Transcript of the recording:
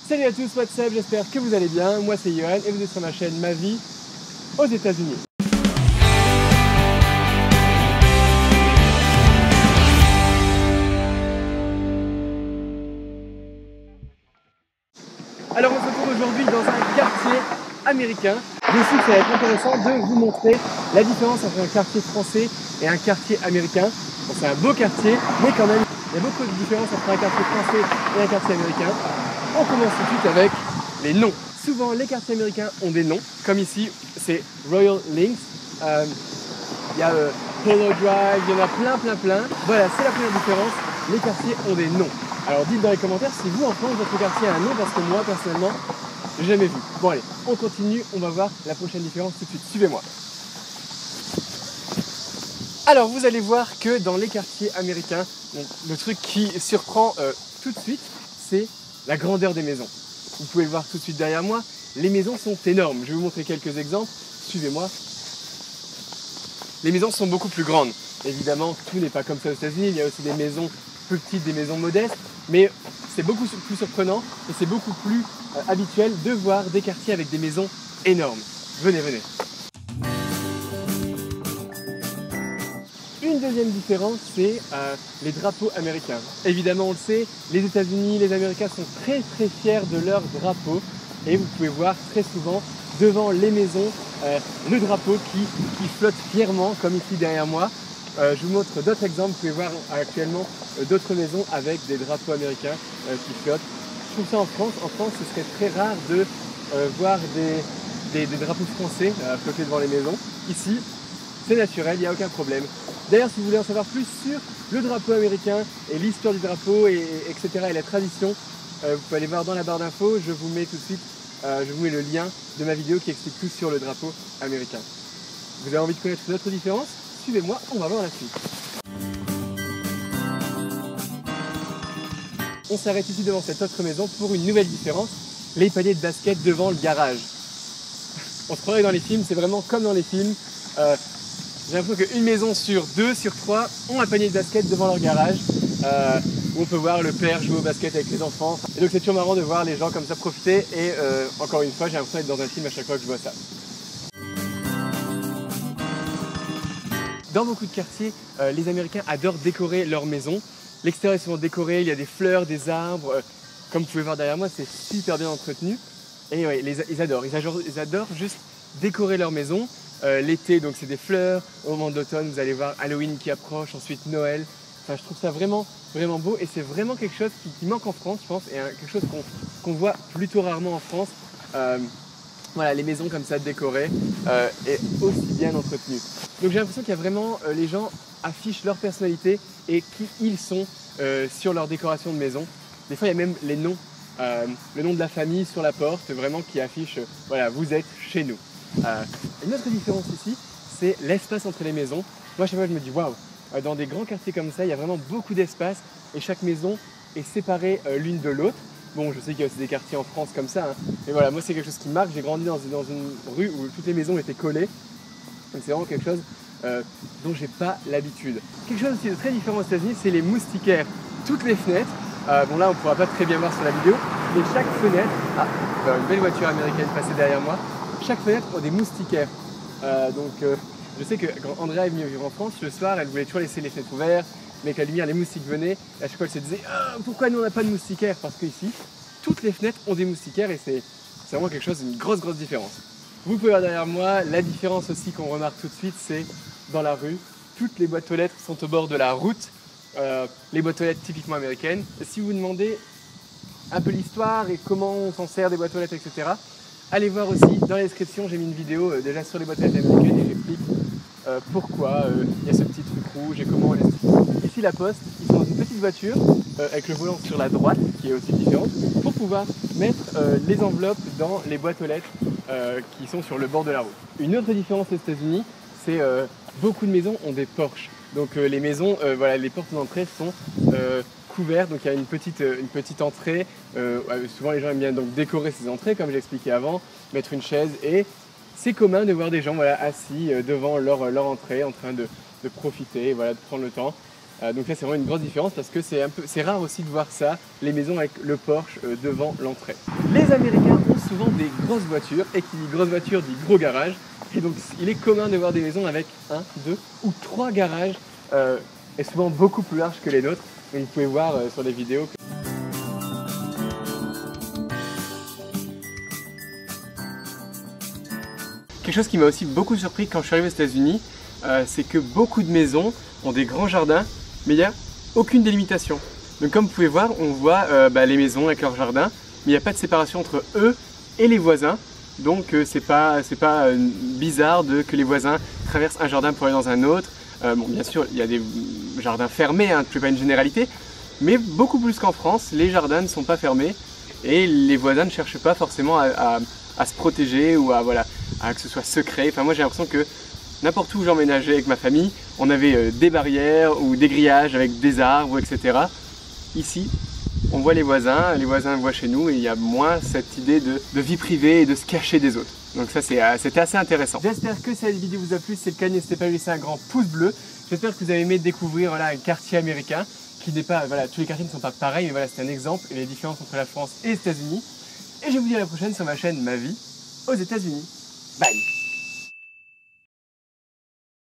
Salut à tous, what's up, j'espère que vous allez bien. Moi c'est Johan et vous êtes sur ma chaîne Ma Vie aux États-Unis. Alors on se retrouve aujourd'hui dans un quartier américain. Je sais que ça va être intéressant de vous montrer la différence entre un quartier français et un quartier américain. Bon, c'est un beau quartier, mais quand même, il y a beaucoup de différences entre un quartier français et un quartier américain. On commence tout de suite avec les noms. Souvent, les quartiers américains ont des noms, comme ici, c'est Royal Links. Il y a Polo Drive, il y en a plein. Voilà, c'est la première différence. Les quartiers ont des noms. Alors dites dans les commentaires si vous en France votre quartier a un nom, parce que moi personnellement j'ai jamais vu. Bon allez, on continue, on va voir la prochaine différence tout de suite, suivez-moi. Alors vous allez voir que dans les quartiers américains, le truc qui surprend tout de suite, c'est la grandeur des maisons. Vous pouvez le voir tout de suite derrière moi, les maisons sont énormes. Je vais vous montrer quelques exemples, suivez-moi. Les maisons sont beaucoup plus grandes. Évidemment, tout n'est pas comme ça aux États-Unis, il y a aussi des maisons plus petites, des maisons modestes, mais c'est beaucoup plus surprenant et c'est beaucoup plus habituel de voir des quartiers avec des maisons énormes. Venez. Une deuxième différence, c'est les drapeaux américains. Évidemment, on le sait, les États-Unis, les Américains sont très fiers de leur drapeau et vous pouvez voir très souvent devant les maisons le drapeau qui flotte fièrement, comme ici derrière moi. Je vous montre d'autres exemples, vous pouvez voir actuellement d'autres maisons avec des drapeaux américains qui flottent. Je trouve ça en France ce serait très rare de voir des drapeaux français flotter devant les maisons. Ici, c'est naturel, il n'y a aucun problème. D'ailleurs, si vous voulez en savoir plus sur le drapeau américain et l'histoire du drapeau, etc. et la tradition, vous pouvez aller voir dans la barre d'infos, je vous mets tout de suite, je vous mets le lien de ma vidéo qui explique tout sur le drapeau américain. Vous avez envie de connaître d'autres différences? Suivez-moi, on va voir la suite. On s'arrête ici devant cette autre maison pour une nouvelle différence, les paniers de basket devant le garage. On se croirait dans les films, c'est vraiment comme dans les films. J'ai l'impression qu'une maison sur 2, sur 3 ont un panier de basket devant leur garage où on peut voir le père jouer au basket avec les enfants. Et donc c'est toujours marrant de voir les gens comme ça profiter et encore une fois j'ai l'impression d'être dans un film à chaque fois que je vois ça. Dans beaucoup de quartiers, les Américains adorent décorer leur maison. L'extérieur est souvent décoré, il y a des fleurs, des arbres. Comme vous pouvez voir derrière moi, c'est super bien entretenu. Et ouais, ils adorent juste décorer leur maison. L'été, donc c'est des fleurs. Au moment d'automne, vous allez voir Halloween qui approche, ensuite Noël. Enfin, je trouve ça vraiment beau et c'est vraiment quelque chose qui manque en France, je pense, et quelque chose qu'on voit plutôt rarement en France. Voilà, les maisons comme ça décorées et aussi bien entretenues. Donc j'ai l'impression qu'il y a vraiment, les gens affichent leur personnalité et qui ils sont sur leur décoration de maison. Des fois il y a même les noms, le nom de la famille sur la porte, vraiment qui affiche, voilà, vous êtes chez nous. Une autre différence ici, c'est l'espace entre les maisons. Moi chaque fois je me dis waouh, dans des grands quartiers comme ça, il y a vraiment beaucoup d'espace et chaque maison est séparée l'une de l'autre. Bon, je sais qu'il y a aussi des quartiers en France comme ça, hein, mais voilà, moi c'est quelque chose qui me marque. J'ai grandi dans une rue où toutes les maisons étaient collées, donc c'est vraiment quelque chose dont j'ai pas l'habitude. Quelque chose aussi de très différent aux États-Unis, c'est les moustiquaires. Toutes les fenêtres, bon là on pourra pas très bien voir sur la vidéo, mais chaque fenêtre, une belle voiture américaine passée derrière moi, chaque fenêtre a des moustiquaires. Je sais que quand Andrea est venue vivre en France, le soir elle voulait toujours laisser les fenêtres ouvertes, mais avec la lumière, les moustiques venaient, et à chaque fois elle se disait pourquoi nous on n'a pas de moustiquaires? Parce qu'ici, toutes les fenêtres ont des moustiquaires et c'est vraiment quelque chose, une grosse différence. Vous pouvez voir derrière moi, la différence aussi qu'on remarque tout de suite, c'est dans la rue, toutes les boîtes aux lettres sont au bord de la route, les boîtes aux lettres typiquement américaines. Et si vous vous demandez un peu l'histoire et comment on s'en sert des boîtes aux lettres, etc., allez voir aussi dans la description, j'ai mis une vidéo déjà sur les boîtes aux lettres américaines et j'explique pourquoi il y a ce petit truc rouge et comment on les utilise. Ici la poste, ils sont dans une petite voiture avec le volant sur la droite qui est aussi différente pour pouvoir mettre les enveloppes dans les boîtes aux lettres qui sont sur le bord de la route. Une autre différence aux États-Unis, c'est beaucoup de maisons ont des porches. Donc les maisons, voilà, les portes d'entrée sont couvertes, donc il y a une petite entrée. Souvent les gens aiment bien donc décorer ces entrées comme j'ai expliqué avant, mettre une chaise et c'est commun de voir des gens voilà, assis devant leur entrée en train de profiter, voilà, de prendre le temps. Donc là c'est vraiment une grosse différence parce que c'est rare aussi de voir ça, les maisons avec le porche devant l'entrée. Les Américains ont souvent des grosses voitures, et qui dit grosse voiture dit gros garage. Et donc il est commun de voir des maisons avec 1, 2 ou 3 garages, et souvent beaucoup plus larges que les nôtres. Donc vous pouvez voir sur les vidéos. Quelque chose qui m'a aussi beaucoup surpris quand je suis arrivé aux États-Unis, c'est que beaucoup de maisons ont des grands jardins, mais il n'y a aucune délimitation. Donc comme vous pouvez voir, on voit les maisons avec leur jardin, mais il n'y a pas de séparation entre eux et les voisins. Donc c'est pas bizarre que les voisins traversent un jardin pour aller dans un autre. Bon, bien sûr, il y a des jardins fermés, hein, je ne fais pas une généralité, mais beaucoup plus qu'en France, les jardins ne sont pas fermés et les voisins ne cherchent pas forcément à se protéger ou à que ce soit secret. Enfin, moi j'ai l'impression que n'importe où j'emménageais avec ma famille, on avait des barrières ou des grillages avec des arbres, etc. Ici, on voit les voisins voient chez nous et il y a moins cette idée de vie privée et de se cacher des autres. Donc ça c'était assez intéressant. J'espère que cette vidéo vous a plu. Si c'est le cas, n'hésitez pas à laisser un grand pouce bleu. J'espère que vous avez aimé découvrir un quartier américain qui n'est pas, tous les quartiers ne sont pas pareils, mais voilà, c'est un exemple et les différences entre la France et les États-Unis. Et je vous dis à la prochaine sur ma chaîne Ma Vie aux États-Unis. Bye!